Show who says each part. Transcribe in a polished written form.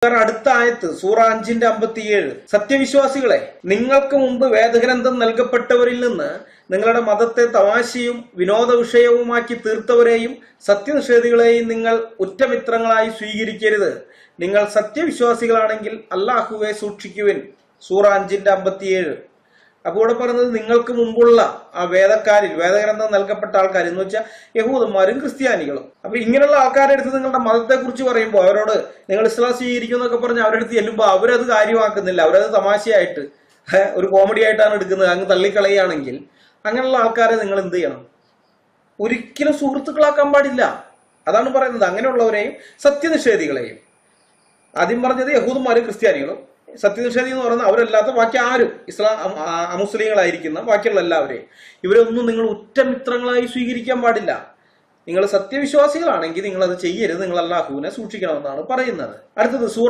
Speaker 1: അടുത്ത ആയത്ത് സൂറ 5:57, സത്യവിശ്വാസികളെ, നിങ്ങൾക്ക് മുമ്പ് വേദഗ്രന്ഥം നൽകപ്പെട്ടവരിൽ നിന്ന് നിങ്ങളുടെ മതത്തെ തമാശയും വിനോദ വിഷയവുമാക്കി തീർത്തവരെയും സത്യനിഷേധികളെയും നിങ്ങൾ ഉറ്റമിത്രങ്ങളായി സ്വീകരിക്കരുത്. നിങ്ങൾ സത്യവിശ്വാസികളാണെങ്കിൽ അല്ലാഹുവെ സൂക്ഷിക്കുവിൻ. സൂറ 5:57. അപ്പോൾ ഇവിടെ പറഞ്ഞത് നിങ്ങൾക്ക് മുമ്പുള്ള ആ വേദക്കാരിൽ, വേദഗ്രന്ഥം നൽകപ്പെട്ട ആൾക്കാർ എന്ന് വെച്ചാൽ യഹൂദന്മാരും ക്രിസ്ത്യാനികളും. അപ്പൊ ഇങ്ങനെയുള്ള ആൾക്കാരുടെ അടുത്ത് നിങ്ങളുടെ മതത്തെ കുറിച്ച് പറയുമ്പോൾ അവരോട് നിങ്ങൾ ഇസ്ലാം സ്വീകരിക്കും എന്നൊക്കെ പറഞ്ഞ് അവരുടെ അടുത്ത് ചെല്ലുമ്പോൾ അവരത് കാര്യമാക്കുന്നില്ല, അവരത് തമാശയായിട്ട് ഒരു കോമഡി ആയിട്ടാണ് എടുക്കുന്നത്. അങ്ങ് തള്ളിക്കളയുകയാണെങ്കിൽ അങ്ങനെയുള്ള ആൾക്കാരെ നിങ്ങൾ എന്ത് ചെയ്യണം? ഒരിക്കലും സുഹൃത്തുക്കളാക്കാൻ പാടില്ല. അതാണ് പറയുന്നത്. അങ്ങനെയുള്ളവരെയും സത്യനിഷേധികളെയും, ആദ്യം പറഞ്ഞത് യഹൂദന്മാരും ക്രിസ്ത്യാനികളും, സത്യനിഷേധി എന്ന് പറയുന്നത് അവരല്ലാത്ത ബാക്കി ആരും അമുസ്ലിങ്ങളായിരിക്കുന്ന ബാക്കിയുള്ള എല്ലാവരെയും, ഇവരൊന്നും നിങ്ങൾ ഉറ്റമിത്രങ്ങളായി സ്വീകരിക്കാൻ പാടില്ല. നിങ്ങൾ സത്യവിശ്വാസികളാണെങ്കിൽ നിങ്ങൾ അത് ചെയ്യരുത്, നിങ്ങൾ അല്ലാഹുവിനെ സൂക്ഷിക്കണമെന്നാണ് പറയുന്നത്. അടുത്തത് സൂറ